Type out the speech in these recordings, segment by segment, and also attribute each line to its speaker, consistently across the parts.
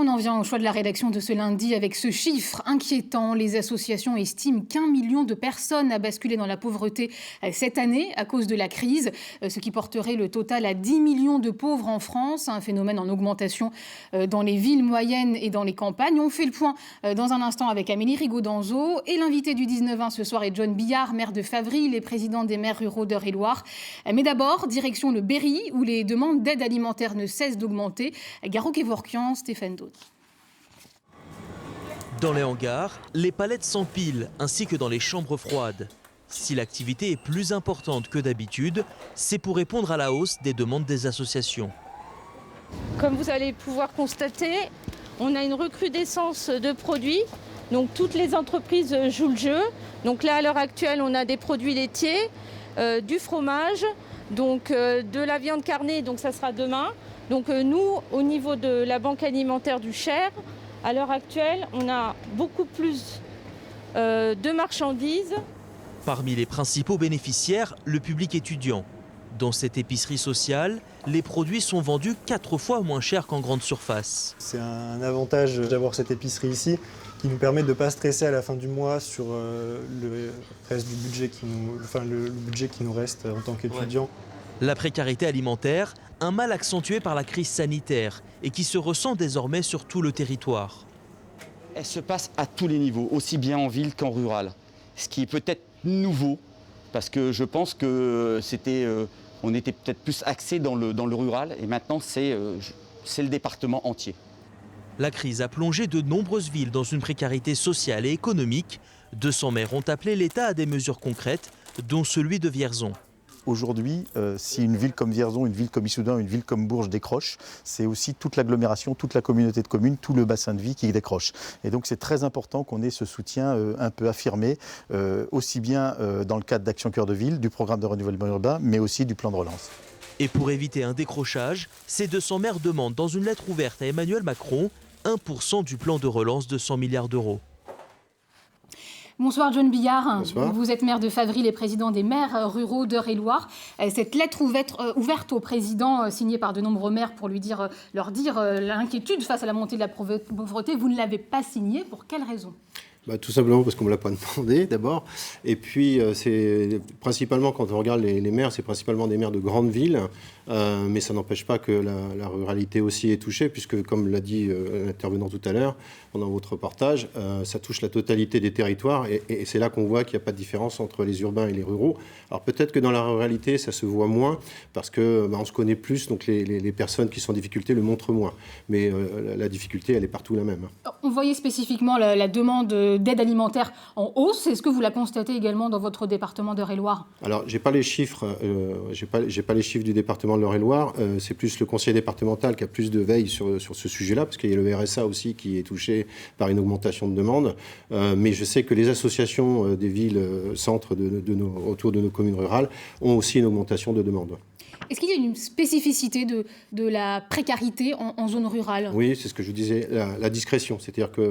Speaker 1: On en vient au choix de la rédaction de ce lundi avec ce chiffre inquiétant. Les associations estiment qu'1 million de personnes a basculé dans la pauvreté cette année à cause de la crise, ce qui porterait le total à 10 millions de pauvres en France, un phénomène en augmentation dans les villes moyennes et dans les campagnes. On fait le point dans un instant avec Amélie Rigaud-Danzo et l'invité du 19-20 ce soir est John Billard, maire de Favry, les présidents des maires ruraux d'Eure-et-Loir. Mais d'abord, direction le Berry où les demandes d'aide alimentaire ne cessent d'augmenter. Garo Kevorkian, Stéphane Daude.
Speaker 2: Dans les hangars, les palettes s'empilent, ainsi que dans les chambres froides. Si l'activité est plus importante que d'habitude, c'est pour répondre à la hausse des demandes des associations.
Speaker 3: Comme vous allez pouvoir constater, on a une recrudescence de produits. Donc toutes les entreprises jouent le jeu. Donc là, à l'heure actuelle, on a des produits laitiers, du fromage, donc de la viande carnée, donc ça sera demain. Donc nous, au niveau de la banque alimentaire du Cher, à l'heure actuelle, on a beaucoup plus de marchandises.
Speaker 2: Parmi les principaux bénéficiaires, le public étudiant. Dans cette épicerie sociale, les produits sont vendus 4 fois moins cher qu'en grande surface.
Speaker 4: C'est un avantage d'avoir cette épicerie ici qui nous permet de ne pas stresser à la fin du mois sur le reste du budget le budget qui nous reste en tant qu'étudiants.
Speaker 2: Ouais. La précarité alimentaire, un mal accentué par la crise sanitaire et qui se ressent désormais sur tout le territoire.
Speaker 5: Elle se passe à tous les niveaux, aussi bien en ville qu'en rural. Ce qui est peut-être nouveau, parce que je pense que on était peut-être plus axé dans le rural et maintenant c'est le département entier.
Speaker 2: La crise a plongé de nombreuses villes dans une précarité sociale et économique. 200 maires ont appelé l'État à des mesures concrètes, dont celui de Vierzon.
Speaker 6: Aujourd'hui, si une ville comme Vierzon, une ville comme Issoudun, une ville comme Bourges décroche, c'est aussi toute l'agglomération, toute la communauté de communes, tout le bassin de vie qui décroche. Et donc c'est très important qu'on ait ce soutien un peu affirmé, aussi bien dans le cadre d'Action Cœur de Ville, du programme de renouvellement urbain, mais aussi du plan de relance.
Speaker 2: Et pour éviter un décrochage, ces 200 maires demandent dans une lettre ouverte à Emmanuel Macron 1% du plan de relance de 100 milliards d'euros.
Speaker 1: Bonsoir John Billard.
Speaker 4: Bonsoir.
Speaker 1: Vous êtes maire de Favry, les présidents des maires ruraux d'Eure-et-Loir. Cette lettre ouverte au président, signée par de nombreux maires pour leur dire l'inquiétude face à la montée de la pauvreté, vous ne l'avez pas signée. Pour quelle raison ?
Speaker 7: Tout simplement parce qu'on ne me l'a pas demandé d'abord. Et puis, c'est principalement, quand on regarde les maires, c'est principalement des maires de grandes villes. Mais ça n'empêche pas que la ruralité aussi est touchée, puisque, comme l'a dit l'intervenant tout à l'heure, pendant votre reportage, ça touche la totalité des territoires. Et c'est là qu'on voit qu'il n'y a pas de différence entre les urbains et les ruraux. Alors peut-être que dans la ruralité, ça se voit moins, parce qu'on se connaît plus, donc les personnes qui sont en difficulté le montrent moins. Mais la difficulté, elle est partout la même.
Speaker 1: On voyait spécifiquement la demande d'aide alimentaire en hausse. Est-ce que vous la constatez également dans votre département d'Eure-et-Loir ?
Speaker 7: Alors, j'ai pas les chiffres. J'ai pas les chiffres du département de l'Eure-et-Loir. C'est plus le conseil départemental qui a plus de veille sur ce sujet-là, parce qu'il y a le RSA aussi qui est touché par une augmentation de demande. Mais je sais que les associations des villes centres autour de nos communes rurales ont aussi une augmentation de demande.
Speaker 1: Est-ce qu'il y a une spécificité de la précarité en zone rurale ?
Speaker 7: Oui, c'est ce que je disais, la discrétion. C'est-à-dire qu'il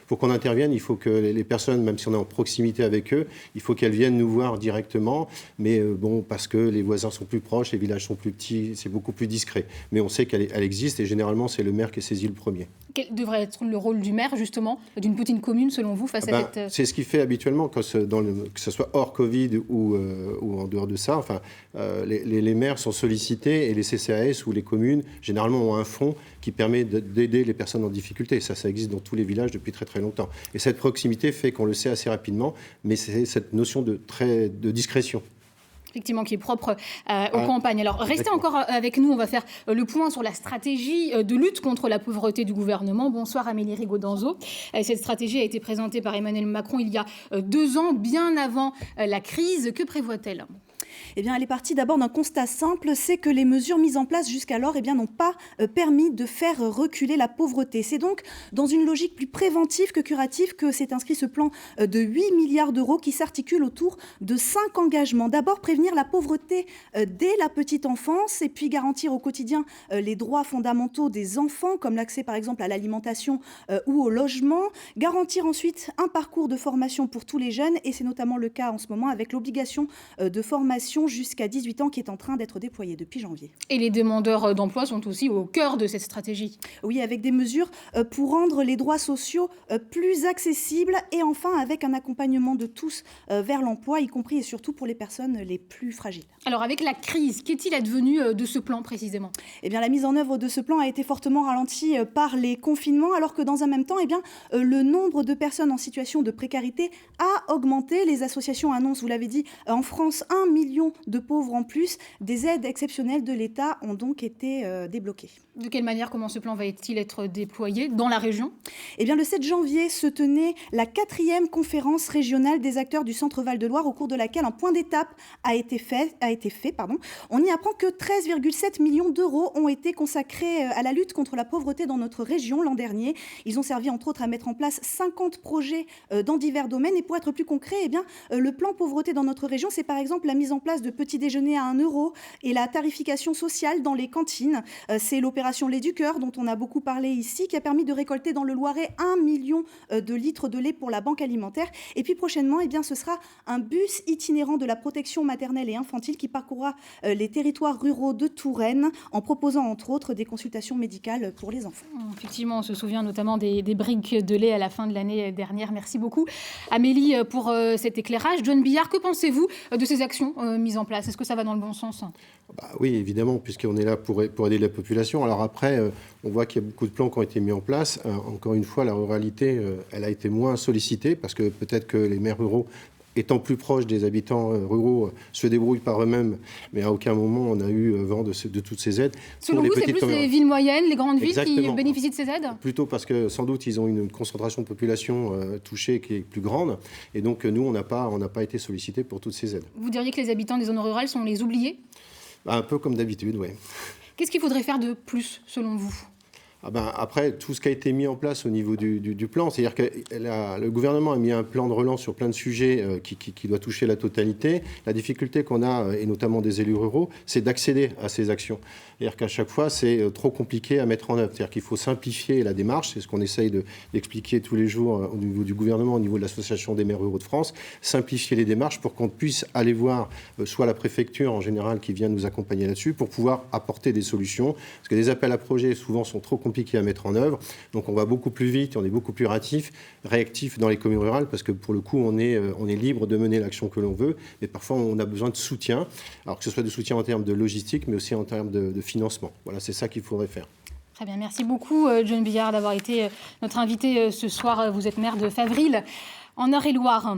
Speaker 7: faut qu'on intervienne, il faut que les personnes, même si on est en proximité avec eux, il faut qu'elles viennent nous voir directement. Mais parce que les voisins sont plus proches, les villages sont plus petits, c'est beaucoup plus discret. Mais on sait qu'elle existe et généralement, c'est le maire qui est saisi le premier.
Speaker 1: Quel devrait être le rôle du maire, justement, d'une petite commune, selon vous, face à cette...
Speaker 7: C'est ce qu'il fait habituellement, que ce soit hors Covid ou en dehors de ça. Enfin, les maires sont sollicités et les CCAS ou les communes, généralement, ont un fonds qui permet d'aider les personnes en difficulté. Ça existe dans tous les villages depuis très très longtemps. Et cette proximité fait qu'on le sait assez rapidement, mais c'est cette notion de discrétion.
Speaker 1: Effectivement, qui est propre aux campagnes. Alors, restez encore avec nous. On va faire le point sur la stratégie de lutte contre la pauvreté du gouvernement. Bonsoir Amélie Rigaud-Danzo. Cette stratégie a été présentée par Emmanuel Macron il y a 2 ans, bien avant la crise. Que prévoit-elle ?
Speaker 8: Eh bien, elle est partie d'abord d'un constat simple, c'est que les mesures mises en place jusqu'alors n'ont pas permis de faire reculer la pauvreté. C'est donc dans une logique plus préventive que curative que s'est inscrit ce plan de 8 milliards d'euros qui s'articule autour de 5 engagements. D'abord, prévenir la pauvreté dès la petite enfance et puis garantir au quotidien les droits fondamentaux des enfants, comme l'accès par exemple à l'alimentation ou au logement. Garantir ensuite un parcours de formation pour tous les jeunes, et c'est notamment le cas en ce moment avec l'obligation de formation vaccination jusqu'à 18 ans qui est en train d'être déployée depuis janvier.
Speaker 1: Et les demandeurs d'emploi sont aussi au cœur de cette stratégie.
Speaker 8: Oui, avec des mesures pour rendre les droits sociaux plus accessibles et enfin avec un accompagnement de tous vers l'emploi, y compris et surtout pour les personnes les plus fragiles.
Speaker 1: Alors avec la crise, qu'est-il advenu de ce plan précisément ?
Speaker 8: Eh bien, la mise en œuvre de ce plan a été fortement ralentie par les confinements, alors que dans un même temps, le nombre de personnes en situation de précarité a augmenté. Les associations annoncent, vous l'avez dit, en France, 1 million de pauvres en plus. Des aides exceptionnelles de l'État ont donc été débloquées.
Speaker 1: De quelle manière, comment ce plan va-t-il être déployé dans la région ?
Speaker 8: Eh bien, le 7 janvier se tenait la 4e conférence régionale des acteurs du Centre Val-de-Loire, au cours de laquelle un point d'étape a été fait. On y apprend que 13,7 millions d'euros ont été consacrés à la lutte contre la pauvreté dans notre région l'an dernier. Ils ont servi entre autres à mettre en place 50 projets dans divers domaines. Et pour être plus concret, le plan pauvreté dans notre région, c'est par exemple la mise en place de petits déjeuners à 1 euro et la tarification sociale dans les cantines. C'est l'opération Lait du Cœur, dont on a beaucoup parlé ici, qui a permis de récolter dans le Loiret 1 million de litres de lait pour la banque alimentaire. Et puis prochainement, ce sera un bus itinérant de la protection maternelle et infantile qui parcourra les territoires ruraux de Touraine en proposant entre autres des consultations médicales pour les enfants.
Speaker 1: Effectivement, on se souvient notamment des briques de lait à la fin de l'année dernière. Merci beaucoup Amélie pour cet éclairage. John Billard, que pensez-vous de ces actions mises en place ? Est-ce que ça va dans le bon sens ?
Speaker 7: Oui, évidemment, puisqu'on est là pour aider la population. Alors après, on voit qu'il y a beaucoup de plans qui ont été mis en place. Encore une fois, la ruralité, elle a été moins sollicitée parce que peut-être que les maires ruraux, étant plus proches des habitants ruraux, se débrouillent par eux-mêmes, mais à aucun moment on a eu vent de toutes ces aides.
Speaker 1: Selon vous, c'est plus les villes moyennes, les grandes villes qui bénéficient de ces aides ?
Speaker 7: Plutôt parce que sans doute ils ont une concentration de population touchée qui est plus grande, et donc nous on n'a pas été sollicités pour toutes ces aides.
Speaker 1: Vous diriez que les habitants des zones rurales sont les oubliés ?
Speaker 7: Un peu comme d'habitude, oui.
Speaker 1: Qu'est-ce qu'il faudrait faire de plus selon vous ?
Speaker 7: Après, tout ce qui a été mis en place au niveau du plan, c'est-à-dire que le gouvernement a mis un plan de relance sur plein de sujets qui doit toucher la totalité. La difficulté qu'on a, et notamment des élus ruraux, c'est d'accéder à ces actions. C'est-à-dire qu'à chaque fois, c'est trop compliqué à mettre en œuvre. C'est-à-dire qu'il faut simplifier la démarche, c'est ce qu'on essaye d'expliquer tous les jours au niveau du gouvernement, au niveau de l'Association des maires ruraux de France, simplifier les démarches pour qu'on puisse aller voir soit la préfecture en général qui vient nous accompagner là-dessus, pour pouvoir apporter des solutions. Parce que les appels à projets, souvent, sont trop compliqués à mettre en œuvre. Donc on va beaucoup plus vite, on est beaucoup plus réactif dans les communes rurales parce que pour le coup on est libre de mener l'action que l'on veut, mais parfois on a besoin de soutien, alors que ce soit de soutien en termes de logistique mais aussi en termes de financement. Voilà, c'est ça qu'il faudrait faire.
Speaker 1: Très bien, merci beaucoup John Billard d'avoir été notre invité ce soir. Vous êtes maire de Favril en Eure-et-Loire.